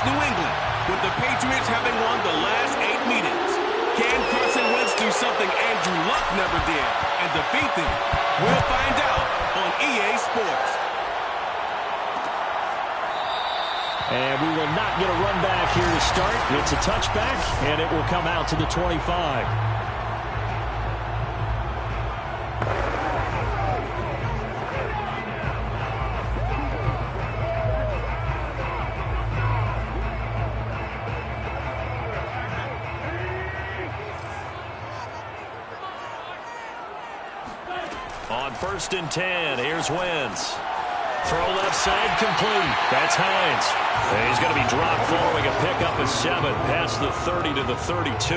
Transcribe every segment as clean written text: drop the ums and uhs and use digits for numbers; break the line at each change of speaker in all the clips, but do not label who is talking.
New England, with the Patriots having won the last 8 meetings. Can Carson Wentz do something Andrew Luck never did and defeat them? We'll find out on EA Sports.
And we will not get a run back here to start. It's a touchback, and it will come out to the 25. On 1st and 10, here's Wentz. Throw left side, complete. That's Hines. And he's going to be dropped following a pickup of 7 past the 30 to the 32.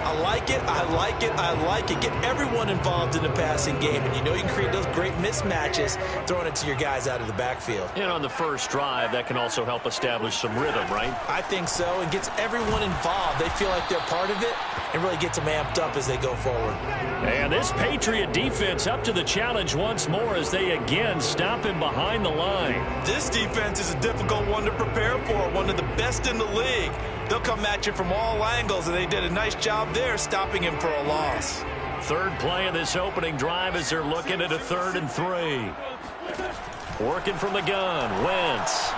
I like it, I like it, I like it. Get everyone involved in the passing game, and you know you can create those great mismatches throwing it to your guys out of the backfield.
And on the first drive, that can also help establish some rhythm, right?
I think so. It gets everyone involved. They feel like they're part of it and really gets them amped up as they go forward.
And this Patriot defense up to the challenge once more as they again stop him behind the line.
This defense is a difficult one to prepare for, one of the best in the league. They'll come at you from all angles, and they did a nice job there stopping him for a loss.
Third play of this opening drive as they're looking at a 3rd and 3. Working from the gun, Wentz.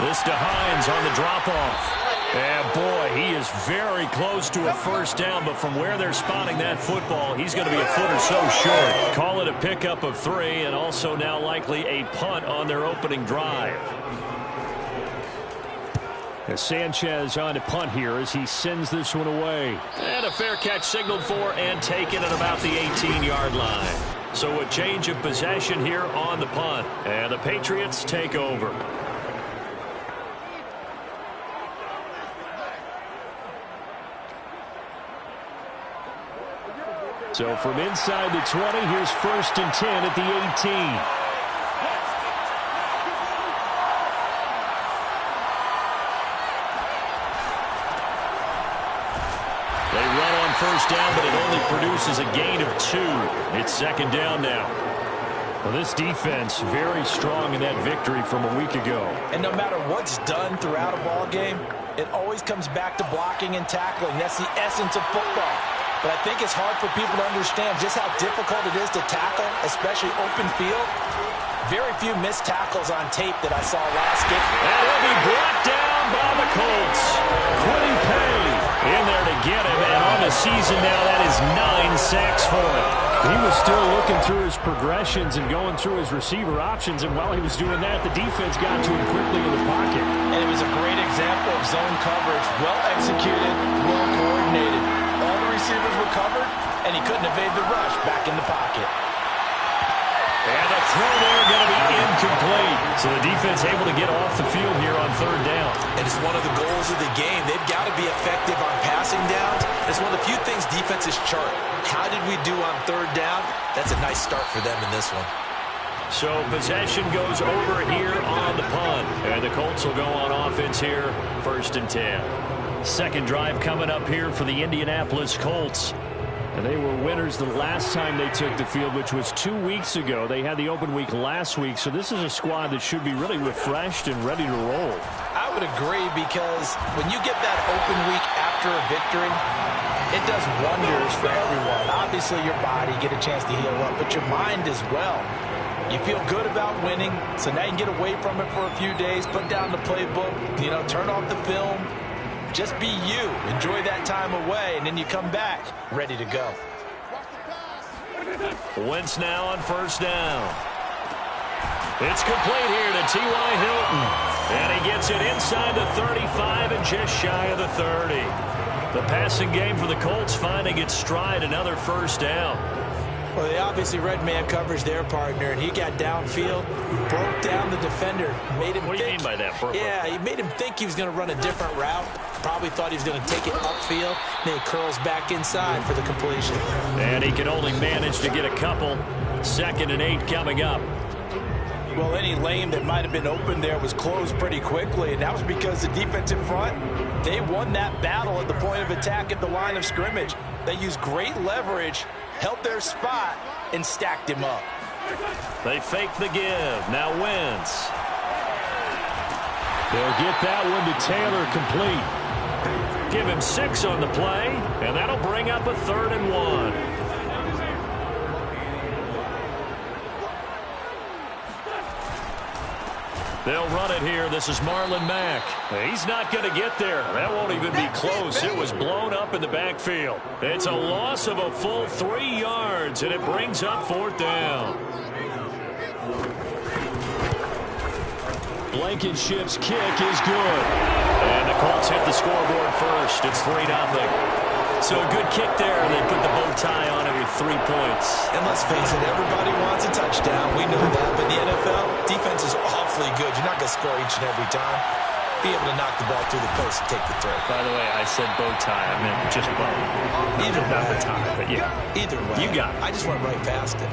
This to Hines on the drop-off. And boy, he is very close to a first down, but from where they're spotting that football, he's going to be a foot or so short. Call it a pickup of 3, and also now likely a punt on their opening drive. As Sanchez on to punt here as he sends this one away. And a fair catch signaled for and taken at about the 18-yard line. So a change of possession here on the punt. And the Patriots take over. So from inside the 20, here's 1st and 10 at the 18. First down, but it only produces a gain of 2. It's 2nd down now. Well, this defense very strong in that victory from a week ago.
And no matter what's done throughout a ball game, it always comes back to blocking and tackling. That's the essence of football. But I think it's hard for people to understand just how difficult it is to tackle, especially open field. Very few missed tackles on tape that I saw last game.
And he'll be brought down by the Colts. Quiddy Pay in there to get him, and on the season now, that is 9 sacks for him. He was still looking through his progressions and going through his receiver options, and while he was doing that, the defense got to him quickly in the pocket.
And it was a great example of zone coverage, well executed, well coordinated. All the receivers were covered, and he couldn't evade the rush back in the pocket.
And the throw there going to be incomplete. So the defense able to get off the field here on 3rd down.
And it's one of the goals of the game. They've got to be effective on passing downs. It's one of the few things defenses chart. How did we do on 3rd down? That's a nice start for them in this one.
So possession goes over here on the punt. And the Colts will go on offense here, 1st and 10. 2nd drive coming up here for the Indianapolis Colts. And they were winners the last time they took the field, which was 2 weeks ago. They had the open week last week, so this is a squad that should be really refreshed and ready to roll.
I would agree, because when you get that open week after a victory, it does wonders for everyone. Obviously, your body, get a chance to heal up, but your mind as well. You feel good about winning, so now you can get away from it for a few days, put down the playbook, turn off the film. Just be you. Enjoy that time away, and then you come back ready to go.
Wentz now on 1st down. It's complete here to T.Y. Hilton. And he gets it inside the 35 and just shy of the 30. The passing game for the Colts finding its stride, another 1st down.
Well, they obviously read man coverage their partner, and he got downfield, broke down the defender, made him
What do you mean by that?
Yeah, he made him think he was going to run a different route. Probably thought he was going to take it upfield. Then he curls back inside for the completion.
And he can only manage to get a couple. 2nd and 8 coming up.
Well, any lane that might have been open there was closed pretty quickly, and that was because the defense in front, they won that battle at the point of attack at the line of scrimmage. They used great leverage, held their spot, and stacked him up.
They fake the give. Now Wentz. They'll get that one to Taylor complete. Give him 6 on the play, and that'll bring up a 3rd and 1. They'll run it here. This is Marlon Mack. He's not going to get there. That won't even be close. It was blown up in the backfield. It's a loss of a full 3 yards, and it brings up 4th down. Blankenship's kick is good. And the Colts hit the scoreboard first. It's 3-0. So a good kick there. They put the bow tie on it with 3 points.
And let's face it, everybody wants a touchdown. We know that. But the NFL, defense is awfully good. You're not going to score each and every time. Be able to knock the ball through the post and take the throw.
By the way, I said bow tie. I meant just bow.
Either way.
Not the tie, but yeah.
Either way.
You got it.
I just went right past it.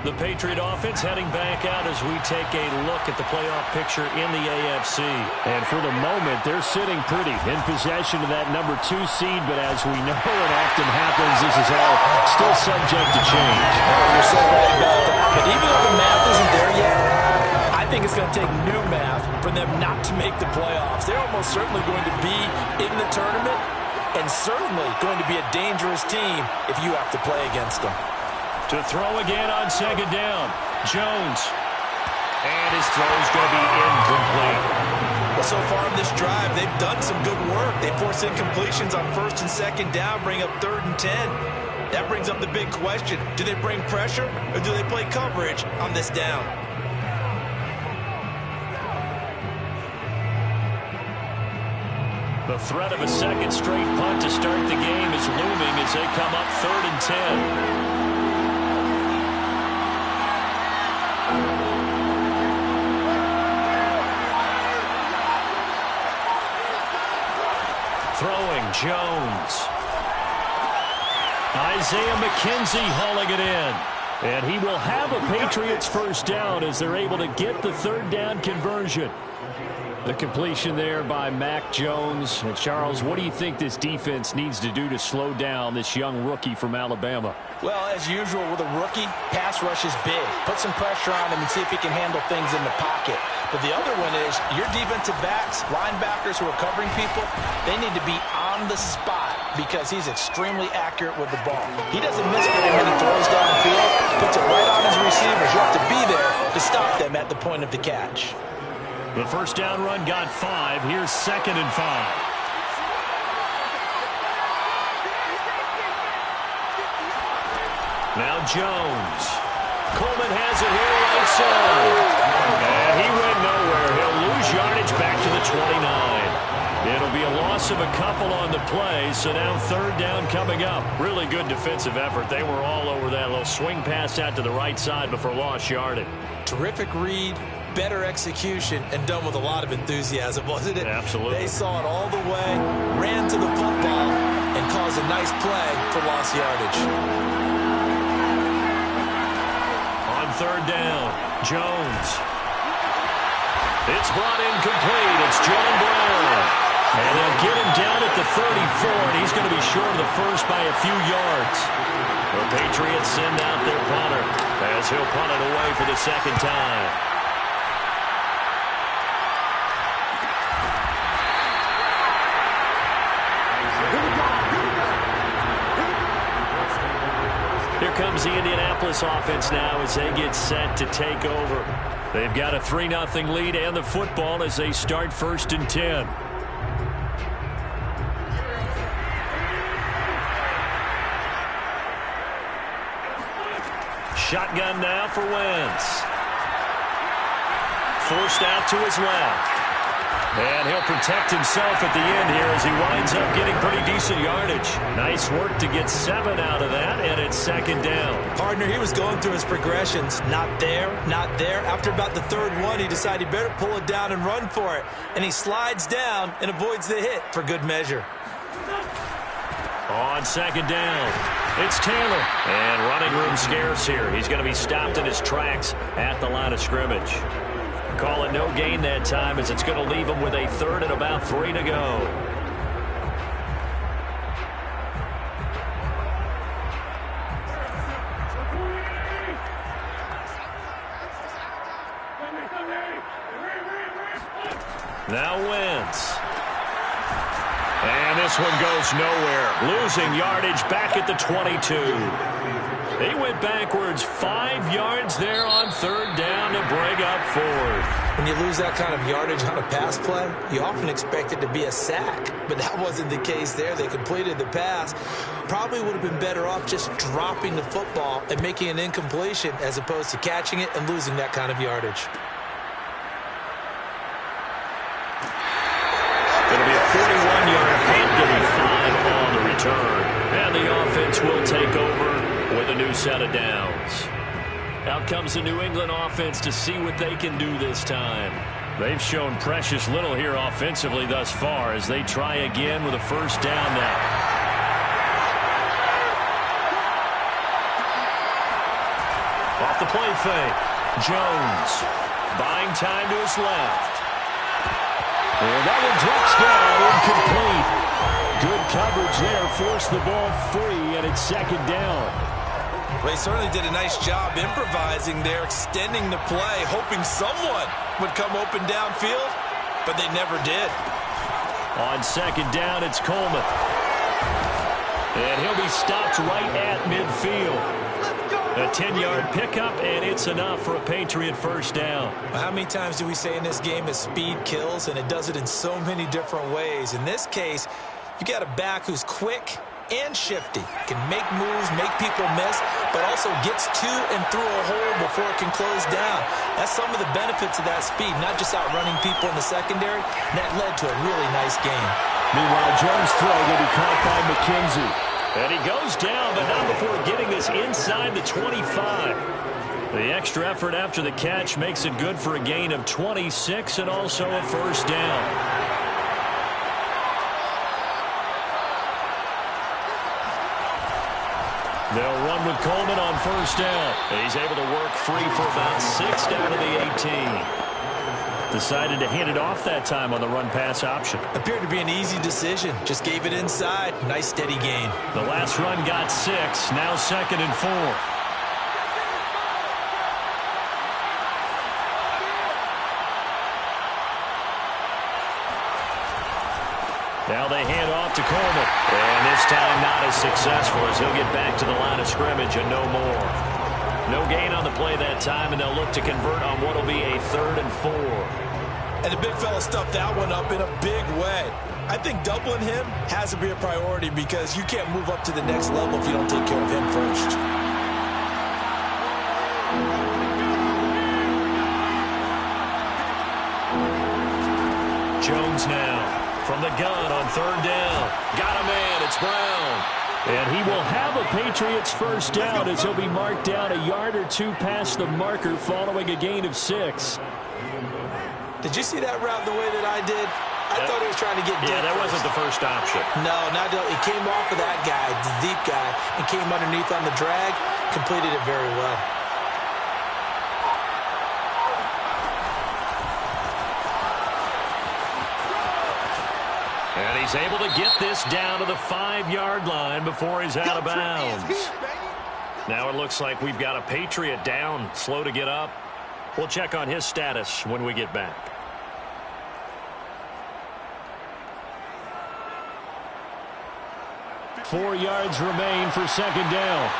The Patriot offense heading back out as we take a look at the playoff picture in the AFC. And for the moment, they're sitting pretty in possession of that number 2 seed. But as we know it often happens, this is all still subject to change.
You're so right about that. But even though the math isn't there yet, I think it's going to take new math for them not to make the playoffs. They're almost certainly going to be in the tournament and certainly going to be a dangerous team if you have to play against them.
To throw again on 2nd down. Jones. And his throw is going to be incomplete.
Well, so far in this drive, they've done some good work. They force incompletions on 1st and 2nd down, bring up 3rd and 10. That brings up the big question. Do they bring pressure or do they play coverage on this down?
The threat of a 2nd straight punt to start the game is looming as they come up 3rd and 10. Throwing, Jones. Isaiah McKenzie hauling it in. And he will have a Patriots 1st down as they're able to get the 3rd down conversion. The completion there by Mac Jones. And Charles, what do you think this defense needs to do to slow down this young rookie from Alabama?
Well, as usual with a rookie, pass rush is big. Put some pressure on him and see if he can handle things in the pocket. But the other one is your defensive backs, linebackers who are covering people, they need to be on the spot because he's extremely accurate with the ball. He doesn't miss very many throws downfield, puts it right on his receivers. You have to be there to stop them at the point of the catch.
The 1st down run got 5. Here's 2nd and 5. Now Jones. Coleman has it here right side. And he went nowhere. He'll lose yardage back to the 29. It'll be a loss of a couple on the play, so now 3rd down coming up. Really good defensive effort. They were all over that little swing pass out to the right side before lost yardage.
Terrific read, better execution, and done with a lot of enthusiasm, wasn't it?
Absolutely.
They saw it all the way, ran to the football, and caused a nice play for lost yardage.
On 3rd down, Jones. It's brought in complete. It's John Brown. And they'll get him down at the 34, and he's going to be short of the 1st by a few yards. The Patriots send out their punter as he'll punt it away for the 2nd time. Here comes the Indianapolis offense now as they get set to take over. They've got a 3-0 lead and the football as they start 1st and 10. Shotgun now for Wentz. Forced out to his left. And he'll protect himself at the end here as he winds up getting pretty decent yardage. Nice work to get 7 out of that, and it's 2nd down.
Partner, he was going through his progressions. Not there, not there. After about the 3rd one, he decided he better pull it down and run for it. And he slides down and avoids the hit for good measure.
On 2nd down, it's Taylor. And running room scarce here. He's going to be stopped in his tracks at the line of scrimmage. Call it no gain that time as it's going to leave him with a 3rd and about 3 to go. Now Wentz. And this one goes nowhere. Losing yardage back at the 22. They went backwards 5 yards there on third down to bring up fourth.
When you lose that kind of yardage on a pass play, you often expect it to be a sack. But that wasn't the case there. They completed the pass. Probably would have been better off just dropping the football and making an incompletion as opposed to catching it and losing that kind of yardage.
It'll be a 41-yard punt, giving 5 on the return. And the offense will take over with a new set of downs. Out comes the New England offense to see what they can do this time. They've shown precious little here offensively thus far as they try again with a first down now. Off the play fake. Jones buying time to his left. And that one drops down, incomplete. Good coverage there, forced the ball free, and it's second down.
They certainly did a nice job improvising there, extending the play, hoping someone would come open downfield, but they never did.
On second down, it's Coleman. And he'll be stopped right at midfield. A 10-yard pickup, and it's enough for a Patriot first down.
How many times do we say in this game that speed kills, and it does it in so many different ways? In this case, you got a back who's quick and shifty, can make moves, make people miss, but also gets to and through a hole before it can close down. That's some of the benefits of that speed, not just outrunning people in the secondary. That led to a really nice game.
Meanwhile, Jones' throw will be caught by McKenzie. And he goes down, but not before getting this inside the 25. The extra effort after the catch makes it good for a gain of 26 and also a first down. They'll run with Coleman on first down. He's able to work free for about 6 down to the 18. Decided to hand it off that time on the run-pass option.
Appeared to be an easy decision. Just gave it inside. Nice, steady gain.
The last run got 6. Now 2nd and 4. Now they hand off to Coleman. And this time not as successful as he'll get back to the line of scrimmage and no more. No gain on the play that time, and they'll look to convert on what will be a 3rd and 4.
And the big fella stuffed that one up in a big way. I think doubling him has to be a priority because you can't move up to the next level if you don't take care of him first.
Jones now from the gun on 3rd down. Got a man. It's Brown. And he will have a Patriots first down as he'll be marked down a yard or 2 past the marker following a gain of 6.
Did you see that route the way that I did? I thought he was trying to get deep.
Yeah, that wasn't the first option.
No, not he came off of that guy, the deep guy, and came underneath on the drag. Completed it very well.
And he's able to get this down to the 5-yard line before he's out of bounds. Now it looks like we've got a Patriot down, slow to get up. We'll check on his status when we get back. Four yards remain for second down.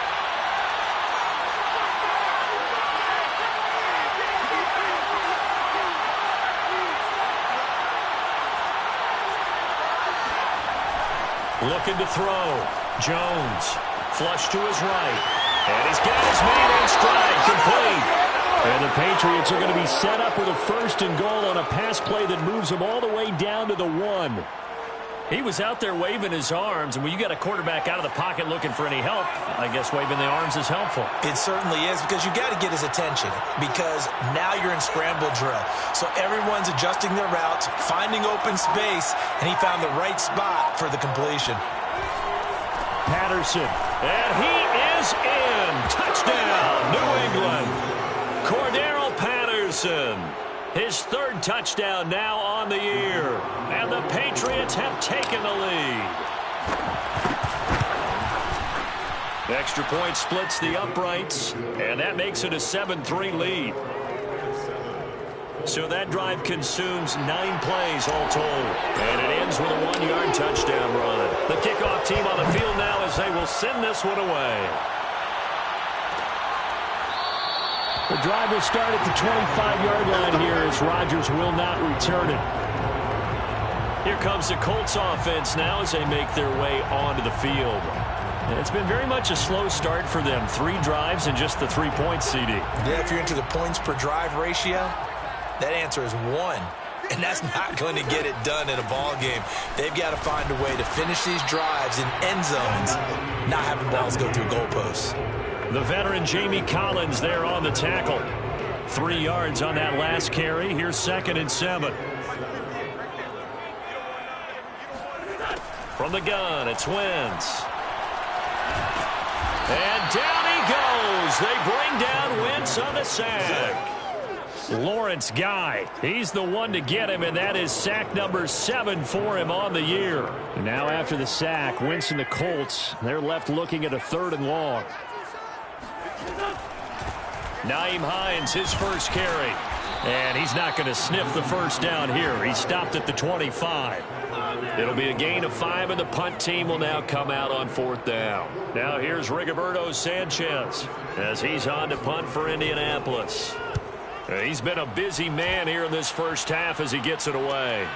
Looking to throw. Jones. Flush to his right. And he's got his man in stride. Complete. And the Patriots are going to be set up with a 1st and goal on a pass play that moves them all the way down to the 1. He was out there waving his arms, and when you got a quarterback out of the pocket looking for any help, I guess waving the arms is helpful.
It certainly is, because you got to get his attention, because now you're in scramble drill. So everyone's adjusting their routes, finding open space, and he found the right spot for the completion.
Patterson, and he is in. Touchdown, New England. Cordero Patterson. His 3rd touchdown now on the year. And the Patriots have taken the lead. The extra point splits the uprights, and that makes it a 7-3 lead. So that drive consumes 9 plays all told. And it ends with a 1-yard touchdown run. The kickoff team on the field now as they will send this one away.
The drive will start at the 25-yard line here as Rodgers will not return it.
Here comes the Colts offense now as they make their way onto the field. And it's been very much a slow start for them. 3 drives and just the 3 points, CD.
Yeah, if you're into the points per drive ratio, that answer is 1. And that's not going to get it done in a ball game. They've got to find a way to finish these drives in end zones, not having balls go through goalposts.
The veteran Jamie Collins there on the tackle. 3 yards on that last carry. Here's 2nd and 7. From the gun, it's Wentz. And down he goes. They bring down Wentz on the sack. Lawrence Guy, he's the one to get him, and that is sack number 7 for him on the year.
Now after the sack, Wentz and the Colts, they're left looking at a 3rd and long.
Nyheim Hines, his first carry. And he's not going to sniff the first down here. He stopped at the 25. It'll be a gain of 5, and the punt team will now come out on 4th down. Now here's Rigoberto Sanchez as he's on to punt for Indianapolis. He's been a busy man here in this first half as he gets it away.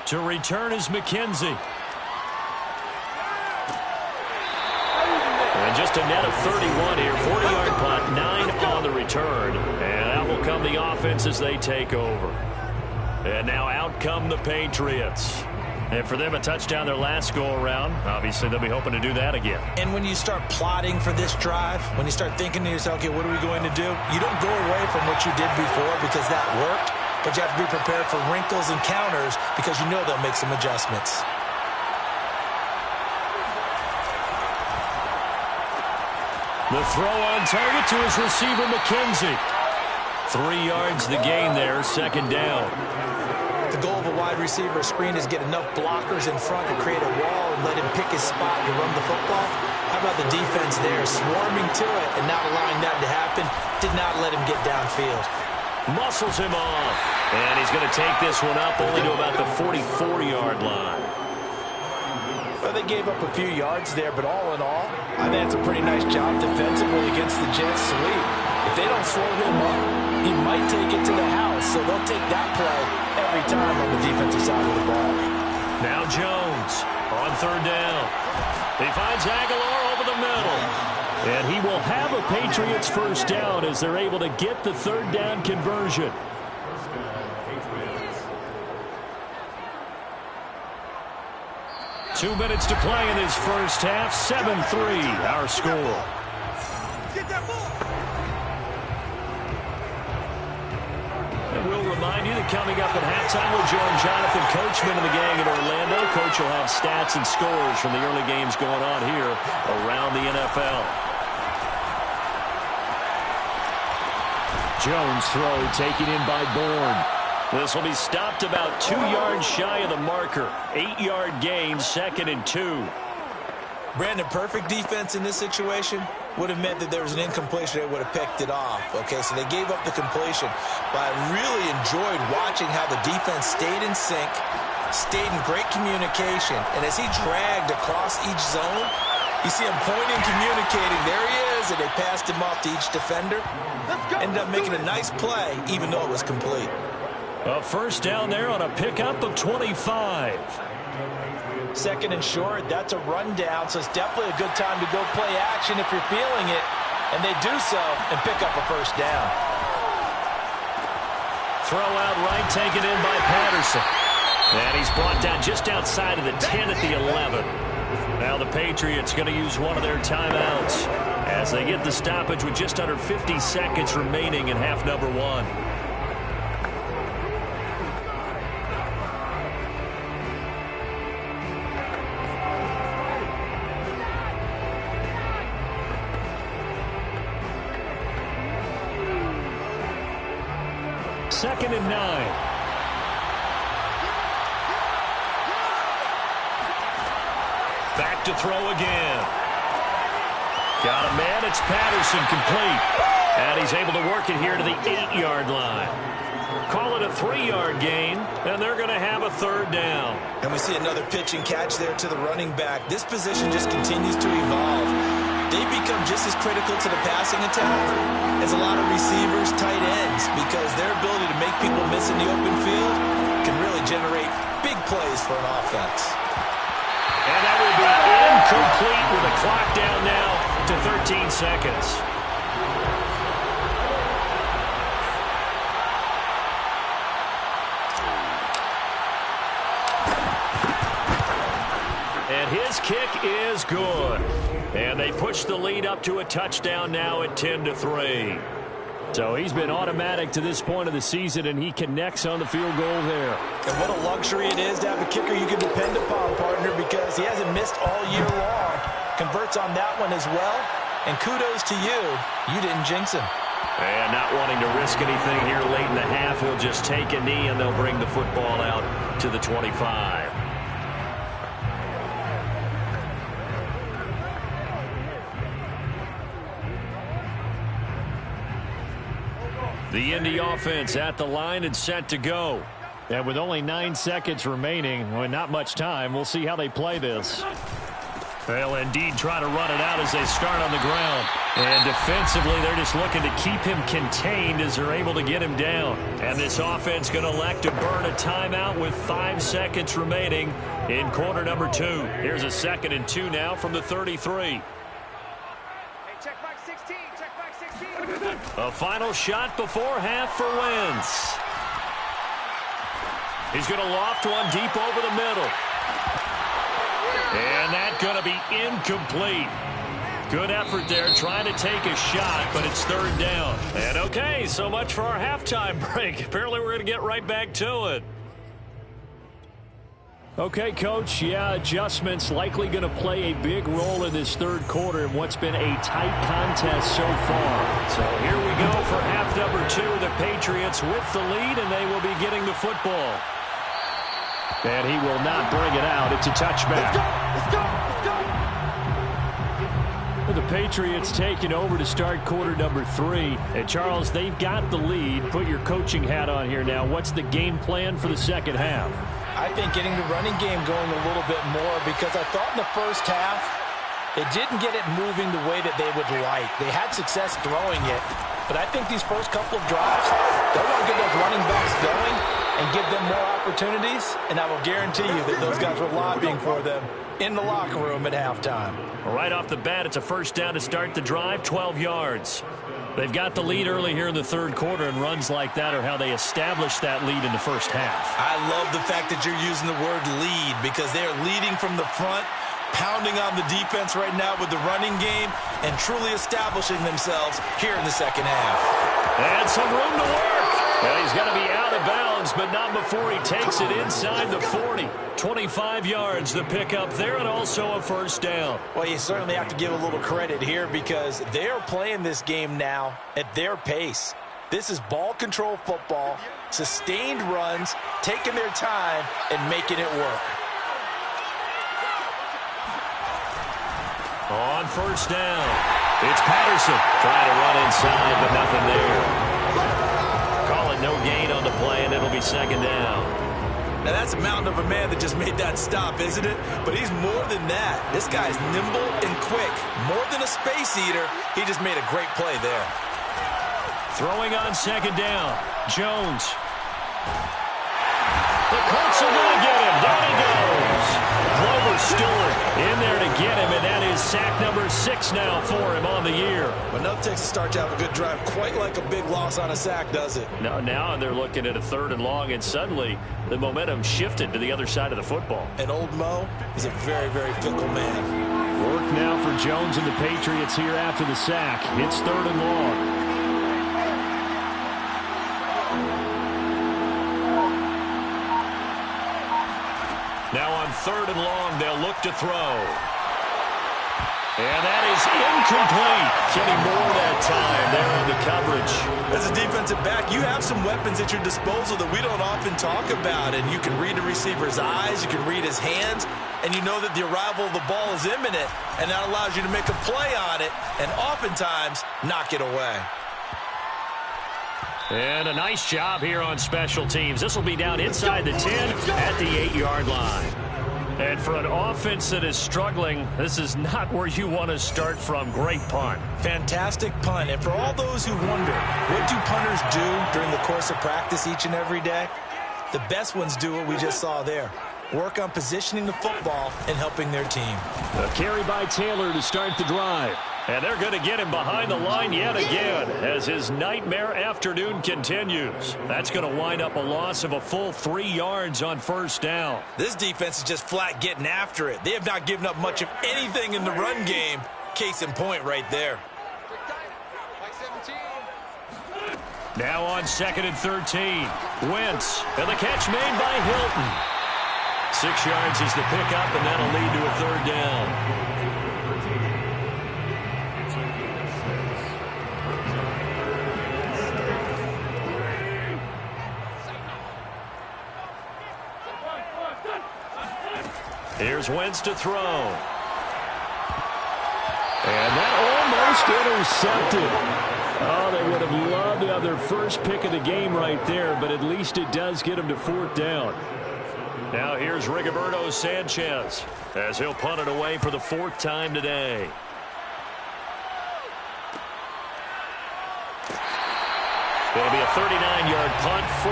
To return is McKenzie. And just a net of 31 here. 40-yard punt, 9 on the return. And out will come the offense as they take over. And now out come the Patriots. And for them, a touchdown their last go-around. Obviously, they'll be hoping to do that again.
And when you start plotting for this drive, when you start thinking to yourself, okay, what are we going to do? You don't go away from what you did before because that worked, but you have to be prepared for wrinkles and counters because you know they'll make some adjustments.
The throw on target to his receiver, McKenzie. 3 yards the gain there, 2nd down.
The goal of a wide receiver screen is get enough blockers in front to create a wall and let him pick his spot to run the football. How about the defense there, swarming to it and not allowing that to happen? Did not let him get downfield.
Muscles him off. And he's going to take this one up only to about the 44-yard line.
Well, they gave up a few yards there, but all in all, I think it's a pretty nice job defensively against the Jets' sweep. If they don't slow him up, he might take it to the house, so they'll take that play every time on the defensive side of the ball.
Now Jones on 3rd down. He finds Aguilar over the middle. And he will have a Patriots first down as they're able to get the 3rd down conversion. Two minutes to play in this first half. 7-3, our score.
Get that ball.
And we'll remind you that coming up at halftime, we'll join Jonathan Coachman and the gang in Orlando. Coach will have stats and scores from the early games going on here around the NFL.
Jones throw taken in by Bourne.
This will be stopped about 2 yards shy of the marker. 8-yard gain, 2nd and 2.
Brandon, perfect defense in this situation would have meant that there was an incompletion. They would have picked it off. Okay, so they gave up the completion. But I really enjoyed watching how the defense stayed in sync, stayed in great communication. And as he dragged across each zone, you see him pointing, communicating. There he is, and they passed him off to each defender. Ended up making a nice play, even though it was complete.
A first down there on a pickup of 25.
2nd and short, that's a rundown, so it's definitely a good time to go play action if you're feeling it. And they do so and pick up a first down.
Throw out right, taken in by Patterson. And he's brought down just outside of the 10 at the 11. Now the Patriots going to use one of their timeouts as they get the stoppage with just under 50 seconds remaining in half number 1. Second and 9. Back to throw again. Got a man. It's Patterson complete. And he's able to work it here to the 8-yard line. Call it a 3-yard gain, and they're going to have a third down.
And we see another pitch and catch there to the running back. This position just continues to evolve. They become just as critical to the passing attack as a lot of receivers, tight ends, because their ability to make people miss in the open field can really generate big plays for an offense.
And that will be incomplete with the clock down now to 13 seconds. And his kick is good. And they push the lead up to a touchdown now at 10-3.
So he's been automatic to this point of the season, and he connects on the field goal there.
And what a luxury it is to have a kicker you can depend upon, partner, because he hasn't missed all year long. Converts on that one as well. And kudos to you. You didn't jinx him.
And not wanting to risk anything here late in the half, he'll just take a knee, and they'll bring the football out to the 25. The Indy offense at the line and set to go.
And with only 9 seconds remaining, well, not much time, we'll see how they play this.
They'll indeed try to run it out as they start on the ground. And defensively, they're just looking to keep him contained as they're able to get him down. And this offense going to elect to burn a timeout with 5 seconds remaining in quarter number 2. Here's a 2nd and 2 now from the 33. A final shot before half for Wentz. He's going to loft one deep over the middle. And that's going to be incomplete. Good effort there trying to take a shot, but it's 3rd down. And okay, so much for our halftime break. Apparently we're going to get right back to it.
Okay, Coach, yeah, adjustments likely going to play a big role in this 3rd quarter in what's been a tight contest so far.
So here we go for half number 2. The Patriots with the lead, and they will be getting the football.
And he will not bring it out. It's a touchback.
Let's go.
The Patriots taking over to start quarter number 3. And, Charles, they've got the lead. Put your coaching hat on here now. What's the game plan for the second half?
I think getting the running game going a little bit more, because I thought in the first half they didn't get it moving the way that they would like. They had success throwing it, but I think these first couple of drives, they want to get those running backs going and give them more opportunities, and I will guarantee you that those guys were lobbying for them in the locker room at halftime.
Right off the bat, it's a 1st down to start the drive, 12 yards. They've got the lead early here in the 3rd quarter, and runs like that are how they establish that lead in the first half.
I love the fact that you're using the word lead, because they're leading from the front, pounding on the defense right now with the running game, and truly establishing themselves here in the second half.
And some room to work. Well, he's going to be out of bounds, but not before he takes it inside the 40. 25 yards, the pickup there, and also a 1st down.
Well, you certainly have to give a little credit here, because they are playing this game now at their pace. This is ball control football, sustained runs, taking their time, and making it work.
On 1st down, it's Patterson trying to run inside, but nothing there. Call it no gain on the play, and it'll be 2nd down.
Now, that's a mountain of a man that just made that stop, isn't it? But he's more than that. This guy's nimble and quick. More than a space eater, he just made a great play there.
Throwing on 2nd down, Jones. The Colts are going to get him. Down he goes. Glover Stewart in there to get him, and that is sack number 6 now for him on the year.
But enough takes a start to have a good drive. Quite like a big loss on a sack, does it?
No, now they're looking at a 3rd and long, and suddenly the momentum shifted to the other side of the football.
And old Mo is a very, very fickle man.
Work now for Jones and the Patriots here after the sack. It's 3rd and long.
Now on 3rd and long, they'll look to throw. And that is incomplete. Getting more that time there in the coverage.
As a defensive back, you have some weapons at your disposal that we don't often talk about. And you can read a receiver's eyes, you can read his hands, and you know that the arrival of the ball is imminent. And that allows you to make a play on it and oftentimes knock it away.
And a nice job here on special teams. This will be down inside the 10 at the 8-yard line. And for an offense that is struggling, this is not where you want to start from. Great punt.
Fantastic punt. And for all those who wonder, what do punters do during the course of practice each and every day? The best ones do what we just saw there. Work on positioning the football and helping their team.
A carry by Taylor to start the drive.
And they're going to get him behind the line yet again as his nightmare afternoon continues. That's going to wind up a loss of a full 3 yards on first down.
This defense is just flat getting after it. They have not given up much of anything in the run game. Case in point right there.
Now on 2nd and 13. Wentz, and the catch made by Hilton. 6 yards is the pickup, and that'll lead to a 3rd down. Here's Wentz to throw.
And that almost intercepted. Oh, they would have loved to have their first pick of the game right there, but at least it does get them to 4th down.
Now here's Rigoberto Sanchez as he'll punt it away for the 4th time today. It'll be a 39-yard punt, 4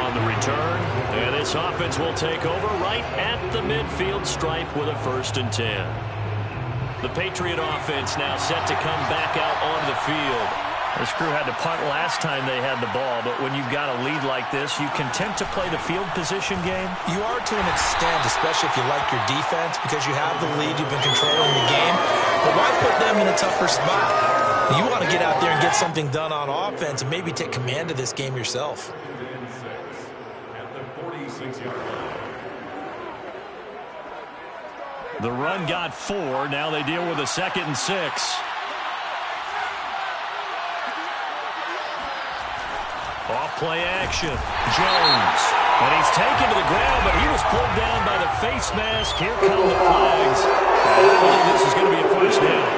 on the return. And this offense will take over right at the midfield stripe with a 1st and 10. The Patriot offense now set to come back out onto the field. This crew had to punt last time they had the ball, but when you've got a lead like this, you content to play the field position game?
You are to an extent, especially if you like your defense, because you have the lead, you've been controlling the game. But why put them in a tougher spot? You want to get out there and get something done on offense and maybe take command of this game yourself.
The run got 4. Now they deal with a 2nd and 6. Off play action. Jones. And he's taken to the ground, but he was pulled down by the face mask. Here come the flags. And I believe this is going to be a 1st down.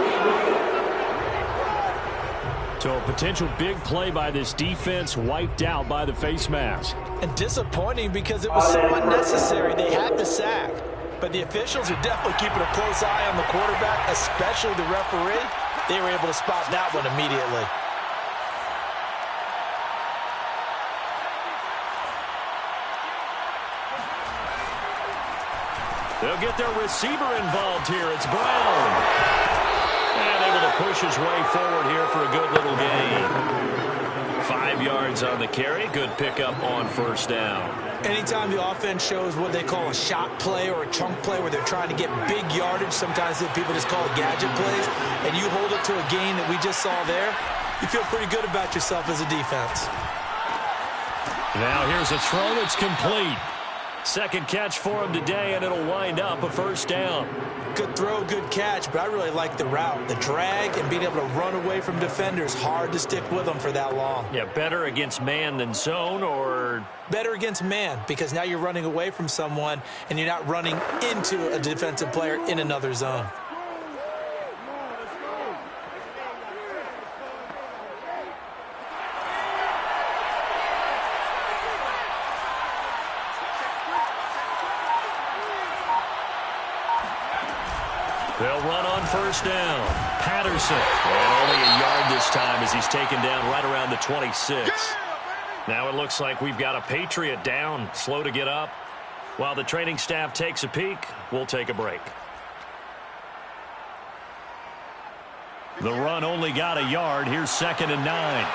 So a potential big play by this defense wiped out by the face mask.
And disappointing because it was so unnecessary. They had the sack. But the officials are definitely keeping a close eye on the quarterback, especially the referee. They were able to spot that one immediately.
They'll get their receiver involved here. It's Brown. And able to push his way forward here for a good little gain. 5 yards on the carry. Good pickup on 1st down.
Anytime the offense shows what they call a shot play or a chunk play where they're trying to get big yardage, sometimes people just call it gadget plays, and you hold it to a gain that we just saw there, you feel pretty good about yourself as a defense.
Now here's a throw that's complete. 2nd catch for him today, and it'll wind up a 1st down.
Good throw, good catch, but I really like the route. The drag and being able to run away from defenders, hard to stick with them for that long.
Yeah, better against man than zone, or?
Better against man, because now you're running away from someone and you're not running into a defensive player in another zone.
They'll run on 1st down. Patterson. And only a yard this time as he's taken down right around the 26. Now it looks like we've got a Patriot down, slow to get up. While the training staff takes a peek, we'll take a break. The run only got a yard. Here's 2nd and 9.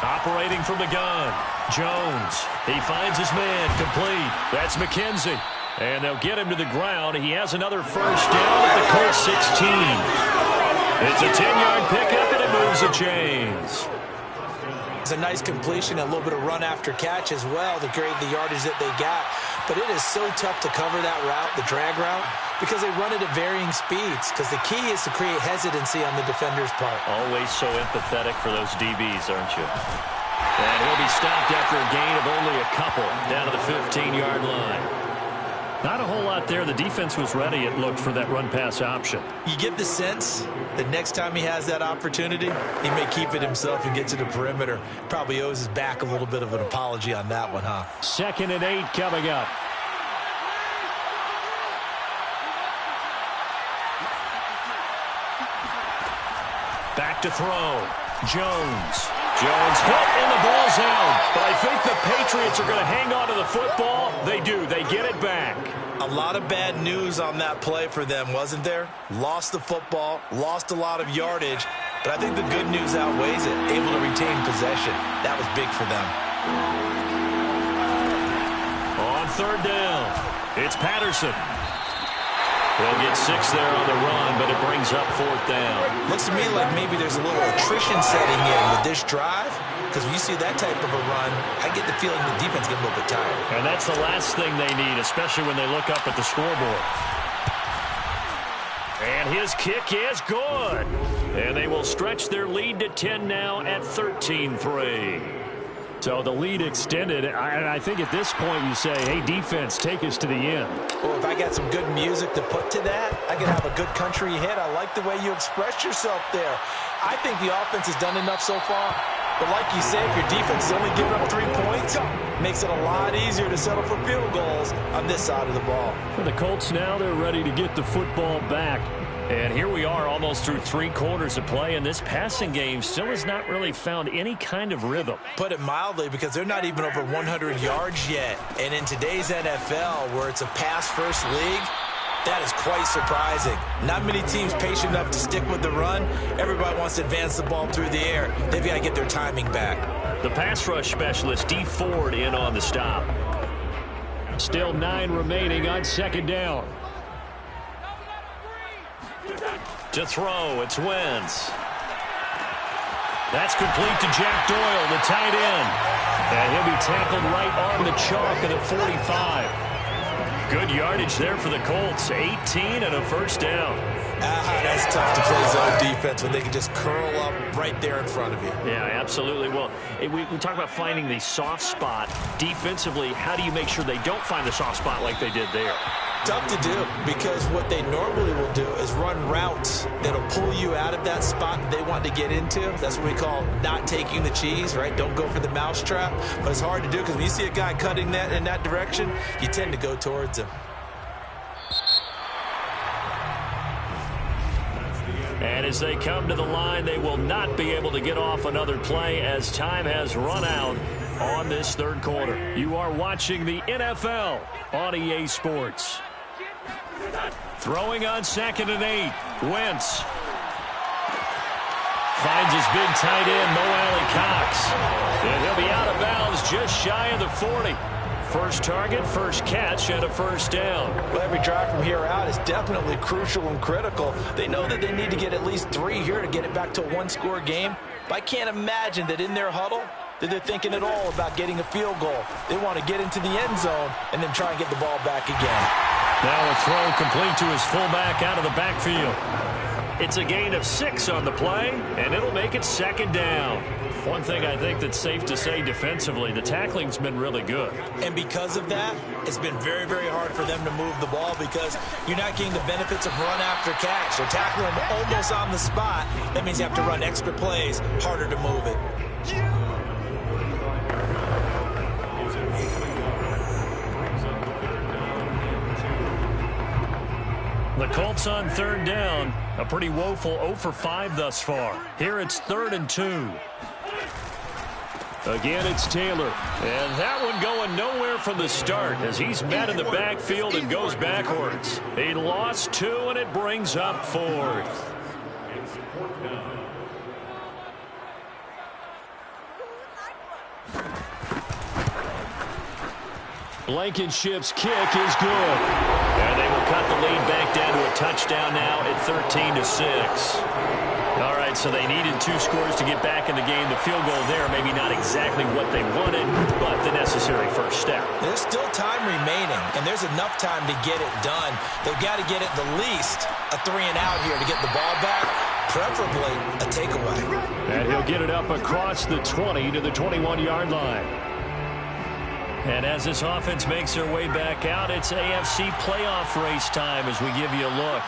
Operating from the gun. Jones. He finds his man. Complete. That's McKenzie. And they'll get him to the ground. He has another 1st down at the Colts 16. It's a 10-yard pickup, and it moves the chains.
It's a nice completion, a little bit of run after catch as well to create the yardage that they got. But it is so tough to cover that route, the drag route, because they run it at varying speeds. Because the key is to create hesitancy on the defender's part.
Always so empathetic for those DBs, aren't you? And he'll be stopped after a gain of only a couple down to the 15-yard line. Not a whole lot there. The defense was ready, it looked, for that run-pass option.
You get the sense that next time he has that opportunity, he may keep it himself and get to the perimeter. Probably owes his back a little bit of an apology on that one, huh?
2nd and 8 coming up.
Back to throw. Jones hit and the ball's out. But I think the Patriots are going to hang on to the football. They do. They get it back.
A lot of bad news on that play for them, wasn't there? Lost the football, lost a lot of yardage, but I think the good news outweighs it. Able to retain possession. That was big for them.
On 3rd down, it's Patterson. They'll get 6 there on the run, but it brings up 4th down.
Looks to me like maybe there's a little attrition setting in with this drive, because when you see that type of a run, I get the feeling the defense gets a little bit tired.
And that's the last thing they need, especially when they look up at the scoreboard. And his kick is good. And they will stretch their lead to 10 now at 13-3.
So the lead extended. I think at this point you say, hey, defense, take us to the end.
Well, if I got some good music to put to that, I could have a good country hit. I like the way you express yourself there. I think the offense has done enough so far. But like you say, if your defense is only giving up 3 points, makes it a lot easier to settle for field goals on this side of the ball.
For the Colts now, they're ready to get the football back.
And here we are almost through 3 quarters of play, and this passing game still has not really found any kind of rhythm.
Put it mildly, because they're not even over 100 yards yet. And in today's NFL, where it's a pass-first league, that is quite surprising. Not many teams patient enough to stick with the run. Everybody wants to advance the ball through the air. They've got to get their timing back.
The pass rush specialist, D. Ford, in on the stop.
Still 9 remaining on 2nd down.
To throw, it's Wentz. That's complete to Jack Doyle, the tight end. And he'll be tackled right on the chalk at the 45. Good yardage there for the Colts. 18 and a 1st down.
That's tough to play zone defense when they can just curl up right there in front of you.
Yeah, absolutely. Well, we talk about finding the soft spot. Defensively, how do you make sure they don't find the soft spot like they did there?
Tough to do, because what they normally will do is run routes that'll pull you out of that spot that they want to get into. That's what we call not taking the cheese, right? Don't go for the mousetrap. But it's hard to do, because when you see a guy cutting that in that direction, you tend to go towards him.
And as they come to the line, they will not be able to get off another play as time has run out on this 3rd quarter. You are watching the NFL on EA Sports. Throwing on 2nd and 8. Wentz finds his big tight end, Mo Alley-Cox. And he'll be out of bounds just shy of the 40. First target, first catch, and a 1st down.
Well, every drive from here out is definitely crucial and critical. They know that they need to get at least 3 here to get it back to a 1-score game. But I can't imagine that in their huddle that they're thinking at all about getting a field goal. They want to get into the end zone and then try and get the ball back again.
Now a throw complete to his fullback out of the backfield. It's a gain of 6 on the play, and it'll make it 2nd down. One thing I think that's safe to say defensively, the tackling's been really good.
And because of that, it's been very, very hard for them to move the ball, because you're not getting the benefits of run after catch. They're tackling them almost on the spot. That means you have to run extra plays, harder to move it.
The Colts on 3rd down. A pretty woeful 0 for 5 thus far. Here it's 3rd and 2.
Again, it's Taylor.
And that one going nowhere from the start as he's met in the backfield and goes backwards. He lost 2, and it brings up 4th.
Blankenship's kick is good.
And they will cut the lead back down to a touchdown now at 13-6. All right, so they needed 2 scores to get back in the game. The field goal there, maybe not exactly what they wanted, but the necessary first step.
There's still time remaining, and there's enough time to get it done. They've got to get at the least a 3-and-out here to get the ball back, preferably a takeaway.
And he'll get it up across the 20 to the 21-yard line.
And as this offense makes their way back out, it's AFC playoff race time as we give you a look.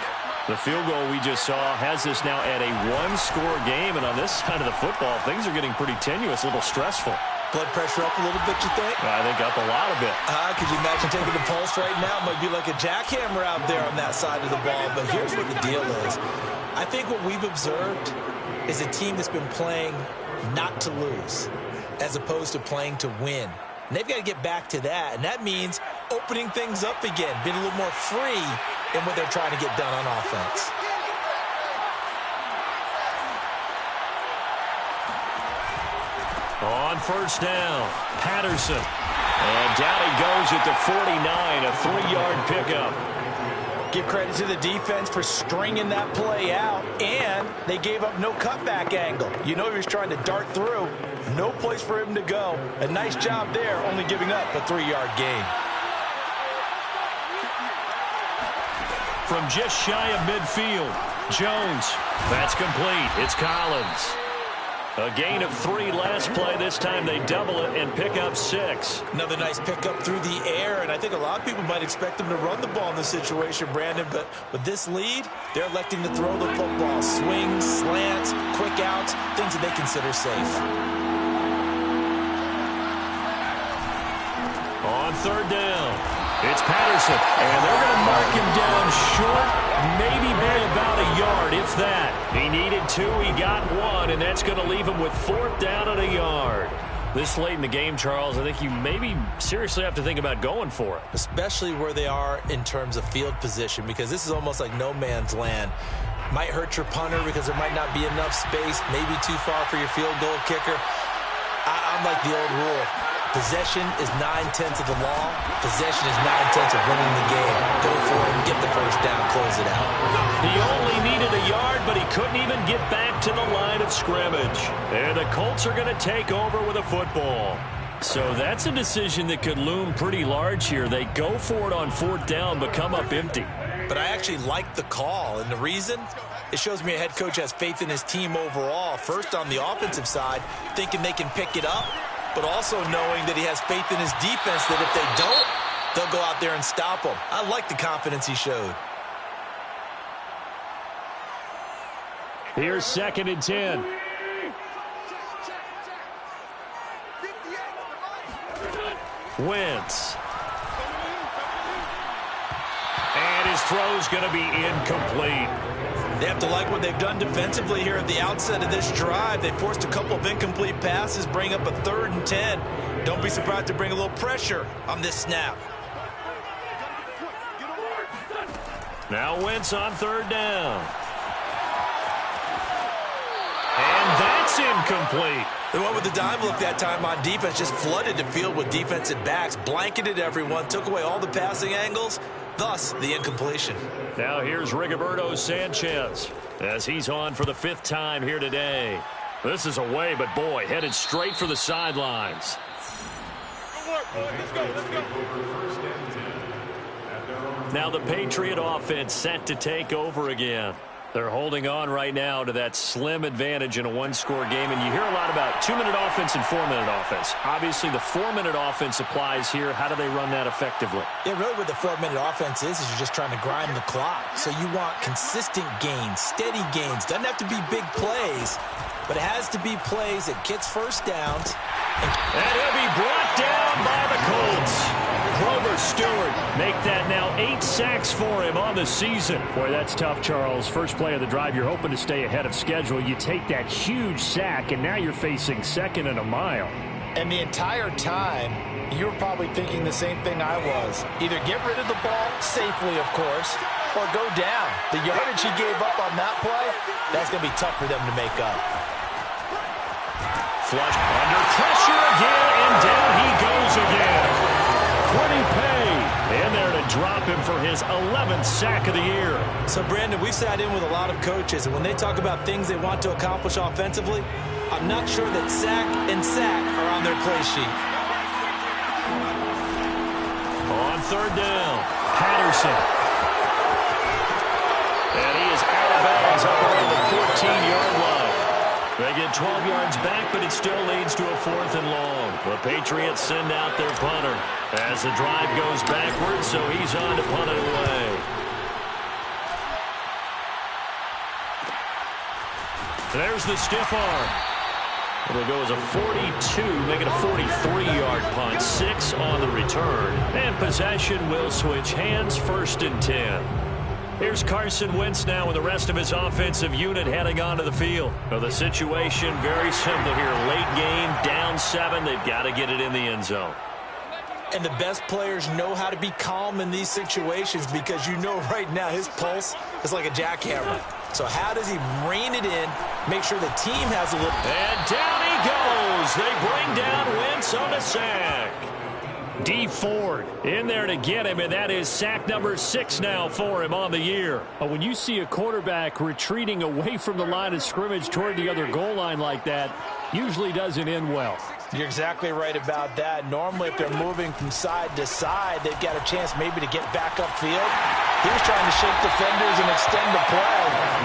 The field goal we just saw has us now at a one-score game, and on this side of the football, things are getting pretty tenuous, a little stressful.
Blood pressure up a little bit, you think?
I think up a lot of it.
Could you imagine taking the pulse right now? It might be like a jackhammer out there on that side of the ball. But here's what the deal is. I think what we've observed is a team that's been playing not to lose as opposed to playing to win. And they've got to get back to that. And that means opening things up again, being a little more free in what they're trying to get done on offense.
On first down, Patterson. And down he goes at the 49, a 3-yard pickup.
Give credit to the defense for stringing that play out, and they gave up no cutback angle. You know he was trying to dart through. No place for him to go. A nice job there, only giving up a 3-yard gain.
From just shy of midfield, Jones. That's complete. It's Collins. A gain of 3 last play. This time they double it and pick up 6.
Another nice pickup through the air, and I think a lot of people might expect them to run the ball in this situation, Brandon, but with this lead, they're electing to throw the football. Swings, slants, quick outs, things that they consider safe.
On third down, it's Patterson, and they're going to mark him down short, maybe by about a yard, if that. He needed 2, he got 1, and that's going to leave him with 4th down and a yard. This late in the game, Charles, I think you maybe seriously have to think about going for it.
Especially where they are in terms of field position, because this is almost like no man's land. Might hurt your punter because there might not be enough space, maybe too far for your field goal kicker. I'm like the old rule. Possession is 9/10 of the law. Possession is 9/10 of winning the game. Go for it and get the first down, close it out.
He only needed a yard, but he couldn't even get back to the line of scrimmage. And the Colts are going to take over with a football. So that's a decision that could loom pretty large here. They go for it on 4th down, but come up empty.
But I actually like the call, and the reason? It shows me a head coach has faith in his team overall. First on the offensive side, thinking they can pick it up, but also knowing that he has faith in his defense that if they don't, they'll go out there and stop them. I like the confidence he showed.
Here's 2nd and 10. Wentz. And his throw's going to be incomplete.
They have to like what they've done defensively here at the outset of this drive. They forced a couple of incomplete passes, bring up a 3rd and 10. Don't be surprised to bring a little pressure on this snap.
Now Wentz on 3rd down. And that's incomplete.
They went with the dime look that time on defense, just flooded the field with defensive backs, blanketed everyone, took away all the passing angles, thus the incompletion.
Now here's Rigoberto Sanchez as he's on for the 5th time here today. This is away, but boy, headed straight for the sidelines.
Good work, boy. Let's go, let's go.
Now the Patriot offense set to take over again. They're holding on right now to that slim advantage in a one-score game, and you hear a lot about 2-minute offense and 4-minute offense. Obviously, the 4-minute offense applies here. How do they run that effectively?
Yeah, really what the 4-minute offense is you're just trying to grind the clock. So you want consistent gains, steady gains. Doesn't have to be big plays, but it has to be plays that gets first downs.
And he'll be brought down by the Colts. Grover Stewart make that now 8 sacks for him on the season. Boy, that's tough, Charles. First play of the drive, you're hoping to stay ahead of schedule. You take that huge sack, and now you're facing 2nd and a mile.
And the entire time, you were probably thinking the same thing I was. Either get rid of the ball, safely, of course, or go down. The yardage he gave up on that play, that's going to be tough for them to make up.
Flush under pressure again, and down he goes again. 20 pay in there to drop him for his 11th sack of the year.
So, Brandon, we've sat in with a lot of coaches, and when they talk about things they want to accomplish offensively, I'm not sure that sack and sack are on their play sheet.
On 3rd down, Patterson. And he is out of bounds up around the 14-yard line. They get 12 yards back, but it still leads to a 4th and long. The Patriots send out their punter as the drive goes backwards, so he's on to punt it away. There's the stiff arm. It'll go as a 42, make it a 43-yard punt. 6 on the return. And possession will switch hands, 1st and 10. Here's Carson Wentz now with the rest of his offensive unit heading onto the field. Well, the situation very simple here. Late game, down 7. They've got to get it in the end zone.
And the best players know how to be calm in these situations because you know right now his pulse is like a jackhammer. So how does he rein it in, make sure the team has a little...
And down he goes. They bring down Wentz on the sack. D. Ford in there to get him, and that is sack number 6 now for him on the year.
When you see a quarterback retreating away from the line of scrimmage toward the other goal line like that, usually doesn't end well.
You're exactly right about that. Normally, if they're moving from side to side, they've got a chance maybe to get back upfield. He was trying to shake defenders and extend the play,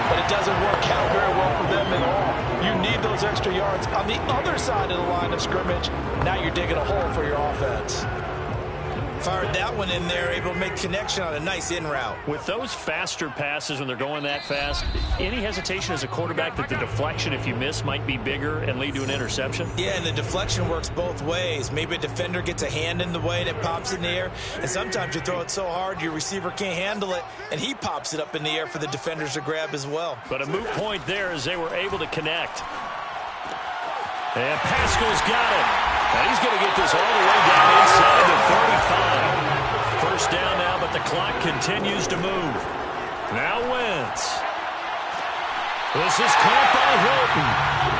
but it doesn't work out very well for them at all. You need those extra yards on the other side of the line of scrimmage. Now you're digging a hole for your offense. Fired that one in there, able to make connection on a nice in route.
With those faster passes when they're going that fast, any hesitation as a quarterback that the deflection, if you miss, might be bigger and lead to an interception?
Yeah, and the deflection works both ways. Maybe a defender gets a hand in the way and it pops in the air, and sometimes you throw it so hard your receiver can't handle it, and he pops it up in the air for the defenders to grab as well.
But a moot point there as they were able to connect. And Pascal's got it. And he's going to get this all the way down inside the 35. First down now, but the clock continues to move. Now Wentz. This is caught by Hilton.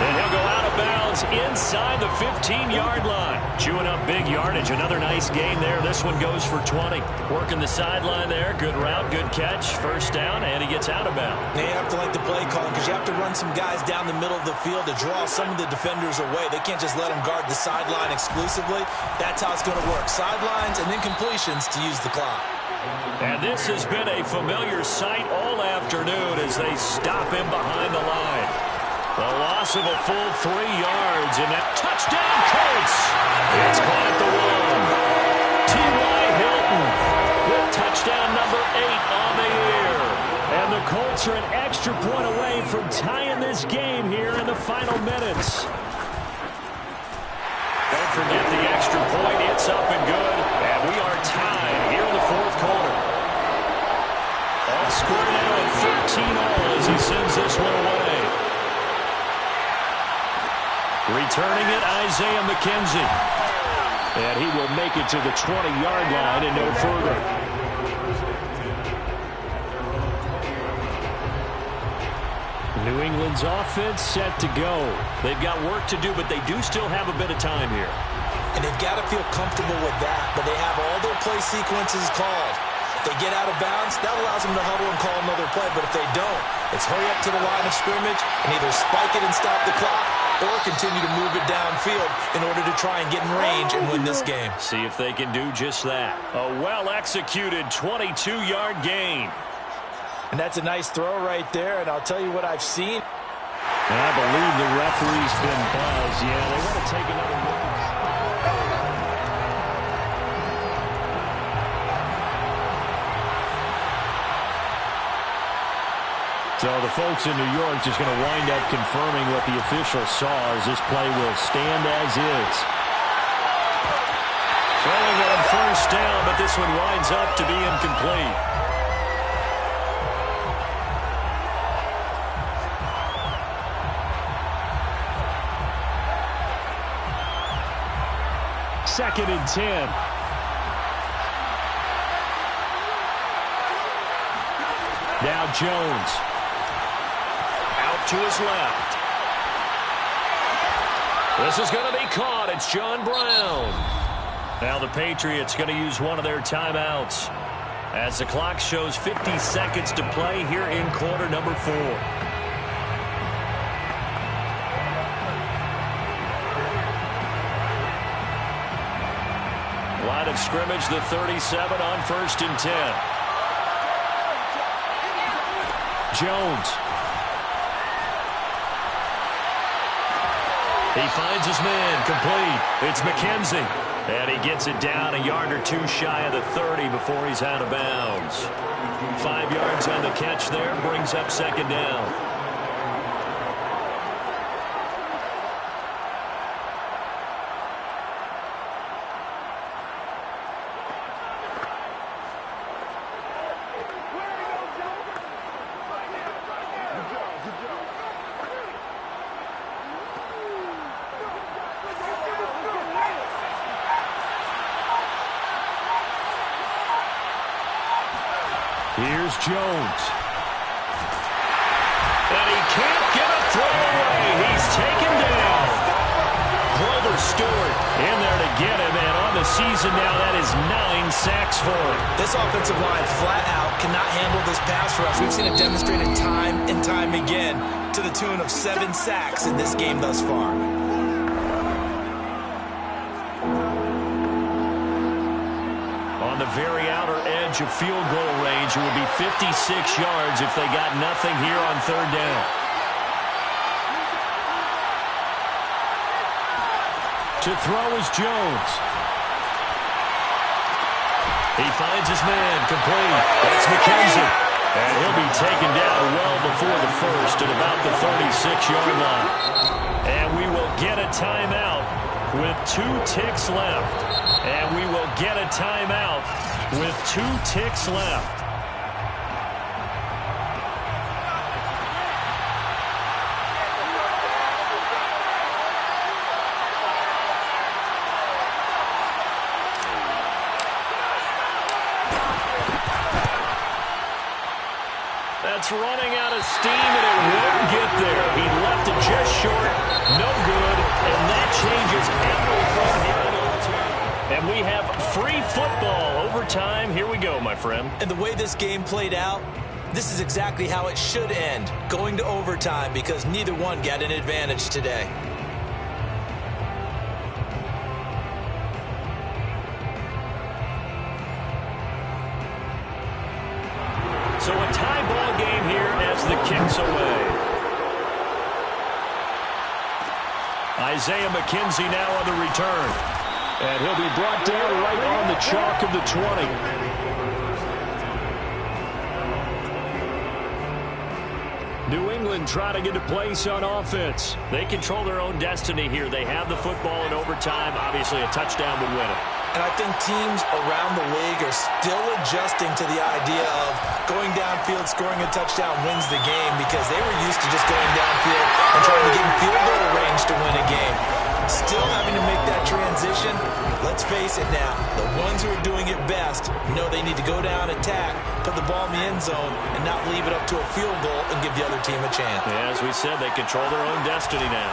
And he'll go out of bounds inside the 15-yard line. Chewing up big yardage. Another nice gain there. This one goes for 20. Working the sideline there. Good route, good catch. First down, and he gets out of bounds.
They have to like the play calling because you have to run some guys down the middle of the field to draw some of the defenders away. They can't just let them guard the sideline exclusively. That's how it's going to work. Sidelines and then completions to use the clock.
And this has been a familiar sight all afternoon as they stop him behind the line. The loss of a full 3 yards, and that touchdown, Colts. It's caught at the 1. T.Y. Hilton with touchdown number 8 on the year.
And the Colts are an extra point away from tying this game here in the final minutes.
Don't forget the extra point. It's up and good. And we are tied here in the 4th quarter. All score now at 13-all as he sends this one away. Returning it, Isaiah McKenzie.
And he will make it to the 20-yard line and no further. New England's offense set to go.
They've got work to do, but they do still have a bit of time here.
And they've got to feel comfortable with that, but they have all their play sequences called. If they get out of bounds, that allows them to huddle and call another play, but if they don't, it's hurry up to the line of scrimmage and either spike it and stop the clock or continue to move it downfield in order to try and get in range and win this game.
See if they can do just that. A well-executed 22-yard gain.
And that's a nice throw right there, and I'll tell you what I've seen.
And I believe the referee's been buzzed. Yeah, they want to take another look. So the folks in New York just going to wind up confirming what the official saw as this play will stand as is.
Throwing on first down, but this one winds up to be incomplete.
Second and 10. Now Jones.
Out to his left. This is going to be caught. It's John Brown. Now the Patriots going to use one of their timeouts as the clock shows 50 seconds to play here in quarter number 4. Line of scrimmage, the 37 on 1st and 10.
Jones.
He finds his man, complete. It's McKenzie. And he gets it down a yard or two shy of the 30 before he's out of bounds. 5 yards on the catch there, brings up second down.
Here's Jones.
And he can't get a throw away. He's taken down. Grover Stewart in there to get him, and on the season now, that is 9 sacks for him.
This offensive line flat out cannot handle this pass rush. We've seen it demonstrated time and time again to the tune of 7 sacks in this game thus far.
On the very outer edge of field goal range, it would be 56 yards if they got nothing here on third down.
To throw is Jones.
He finds his man, complete. It's McKenzie. And he'll be taken down well before the first at about the 36-yard line. And we will get a timeout with 2 ticks left. And we will get a timeout with 2 ticks left. That's running out of steam, and it won't get there. He left it just short. No good. And that changes everything here in overtime. And we have free football overtime. Here we go, my friend.
And the way this game played out, this is exactly how it should end, going to overtime, because neither one got an advantage today.
So a tie ball game here as the kick's away. Isaiah McKenzie now on the return.
And he'll be brought down right on the chalk of the 20. New England trying to get a place on offense.
They control their own destiny here. They have the football in overtime. Obviously, a touchdown would win it.
And I think teams around the league are still adjusting to the idea of going downfield, scoring a touchdown wins the game, because they were used to just going downfield and trying to get in field goal range to win a game. Still having to make that transition. Let's face it now, the ones who are doing it best know they need to go down, attack, put the ball in the end zone, and not leave it up to a field goal and give the other team a chance.
Yeah, as we said, they control their own destiny now.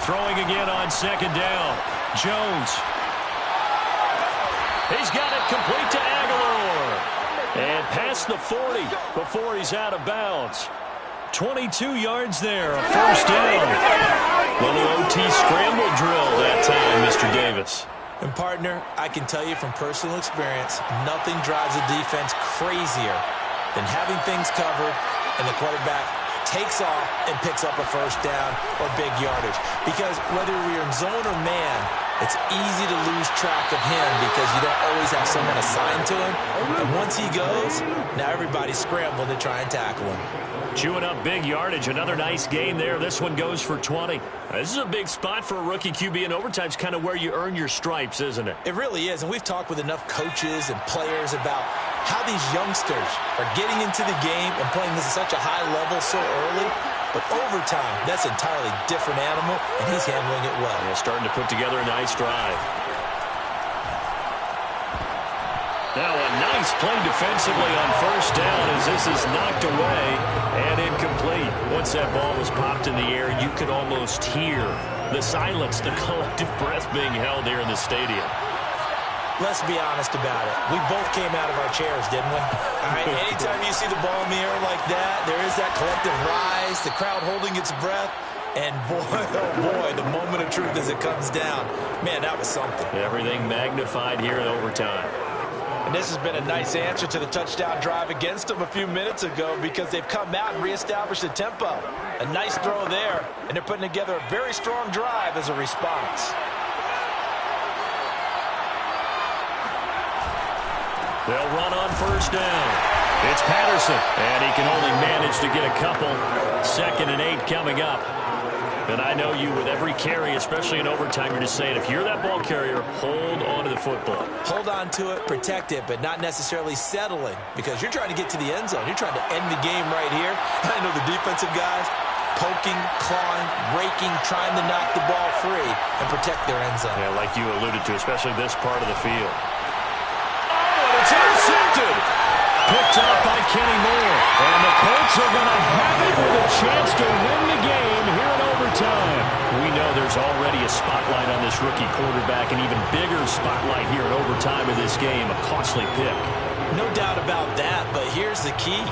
Throwing again on second down. Jones. He's got it complete to Aguilar. And past the 40 before he's out of bounds. 22 yards there, a first down. Little OT scramble drill that time, Mr. Davis.
And partner, I can tell you from personal experience, nothing drives a defense crazier than having things covered and the quarterback takes off and picks up a first down or big yardage. Because whether we're in zone or man, it's easy to lose track of him because you don't always have someone assigned to him. And once he goes, now everybody's scrambling to try and tackle him.
Chewing up big yardage. Another nice game there. This one goes for 20. This is a big spot for a rookie QB, and overtime's kind of where you earn your stripes, isn't it?
It really is, and we've talked with enough coaches and players about how these youngsters are getting into the game and playing this at such a high level so early. But overtime, that's an entirely different animal, and he's handling it well.
Yeah, starting to put together a nice drive. Now a nice play defensively on first down as this is knocked away and incomplete. Once that ball was popped in the air, you could almost hear the silence, the collective breath being held here in the stadium.
Let's be honest about it. We both came out of our chairs, didn't we? All right, anytime you see the ball in the air like that, there is that collective rise, the crowd holding its breath. And boy, oh boy, the moment of truth as it comes down. Man, that was something.
Everything magnified here in overtime.
And this has been a nice answer to the touchdown drive against them a few minutes ago because they've come out and reestablished the tempo. A nice throw there, and they're putting together a very strong drive as a response.
They'll run on first down. It's Patterson, and he can only manage to get a couple. 2nd and 8 coming up. And I know you, with every carry, especially in overtime, you're just saying, if you're that ball carrier, hold on to the football.
Hold on to it, protect it, but not necessarily settling because you're trying to get to the end zone. You're trying to end the game right here. I know the defensive guys poking, clawing, raking, trying to knock the ball free and protect their end zone.
Yeah, like you alluded to, especially this part of the field. Oh, and it's intercepted! Picked up by Kenny Moore. And the Colts are going to have it with a chance to win the game here in overtime. We know there's already a spotlight on this rookie quarterback, an even bigger spotlight here in overtime of this game, a costly pick.
No doubt about that, but here's the key.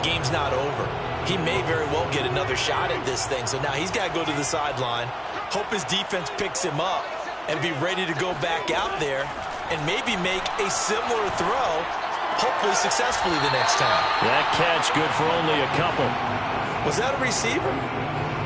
Game's not over. He may very well get another shot at this thing, so now he's got to go to the sideline, hope his defense picks him up, and be ready to go back out there and maybe make a similar throw, hopefully successfully the next time.
That catch good for only a couple.
Was that a receiver?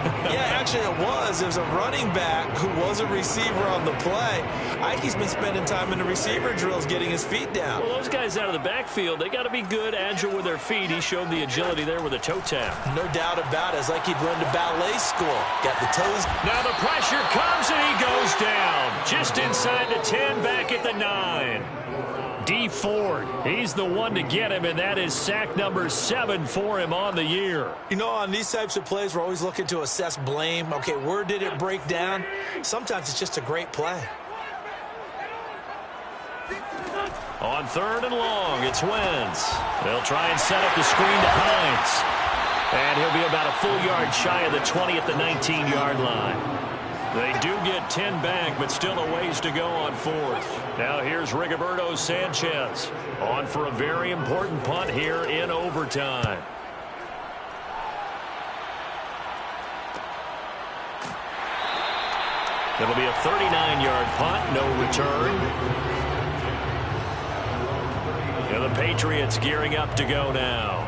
Yeah, actually it was. It was a running back who was a receiver on the play. Ike's been spending time in the receiver drills getting his feet down.
Well, those guys out of the backfield, they got to be good, agile with their feet. He showed the agility there with a toe tap.
No doubt about it. It's like he'd run to ballet school. Got the toes.
Now the pressure comes and he goes down. Just inside the 10, back at the 9. D Ford, he's the one to get him, and that is sack number 7 for him on the year.
You know, on these types of plays, we're always looking to assess blame. Okay, where did it break down? Sometimes it's just a great play.
On 3rd and long, it's Wentz. They'll try and set up the screen to Hines. And he'll be about a full yard shy of the 20 at the 19-yard line. They do get 10 back, but still a ways to go on 4th. Now here's Rigoberto Sanchez on for a very important punt here in overtime. It'll be a 39-yard punt, no return. And the Patriots gearing up to go now.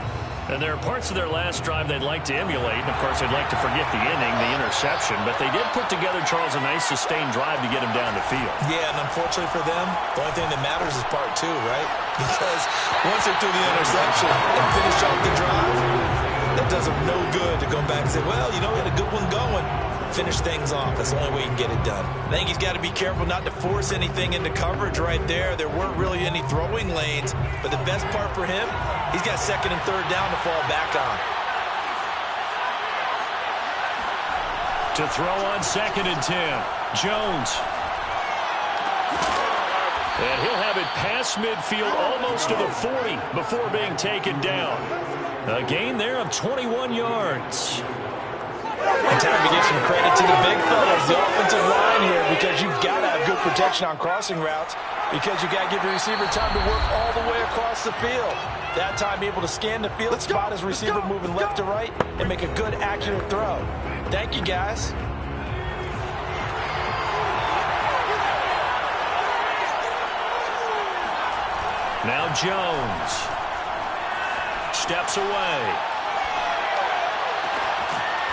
And there are parts of their last drive they'd like to emulate. And, of course, they'd like to forget the inning, the interception. But they did put together, Charles, a nice sustained drive to get him down the field.
Yeah, and unfortunately for them, the only thing that matters is part 2, right? Because once they threw the interception and finished off the drive, that does them no good to go back and say, well, you know, we had a good one going. Finish things off. That's the only way you can get it done. I think he's got to be careful not to force anything into coverage right there. There weren't really any throwing lanes, but the best part for him, he's got 2nd and 3rd down to fall back on.
To throw on 2nd and 10, Jones. And he'll have it past midfield almost to the 40 before being taken down. A gain there of 21 yards.
And time to give some credit to the big fellas, the offensive line here, because you've got to have good protection on crossing routes because you've got to give your receiver time to work all the way across the field. That time able to scan the field, spot his receiver moving left to right, and make a good, accurate throw. Thank you, guys.
Now Jones steps away.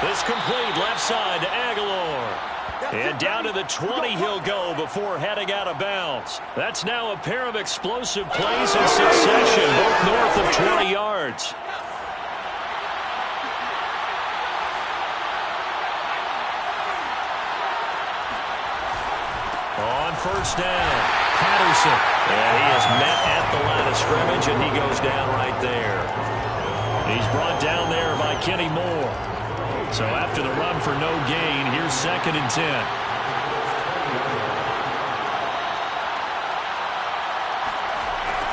This complete left side to Aguilar. And down to the 20 he'll go before heading out of bounds. That's now a pair of explosive plays in succession, both north of 20 yards. On first down, Patterson. And he is met at the line of scrimmage, and he goes down right there. He's brought down there by Kenny Moore. So after the run for no gain, here's 2nd and 10.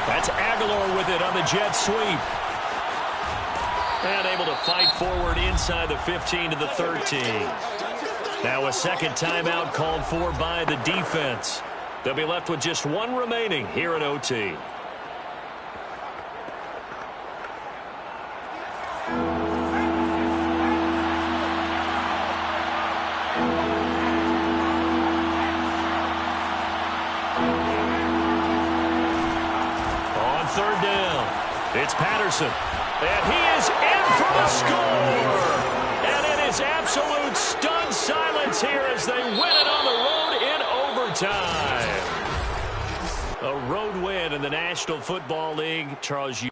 That's Aguilar with it on the jet sweep. And able to fight forward inside the 15 to the 13. Now a second timeout called for by the defense. They'll be left with just one remaining here at OT. It's Patterson. And he is in for the score. And it is absolute stunned silence here as they win it on the road in overtime. A road win in the National Football League. Charles,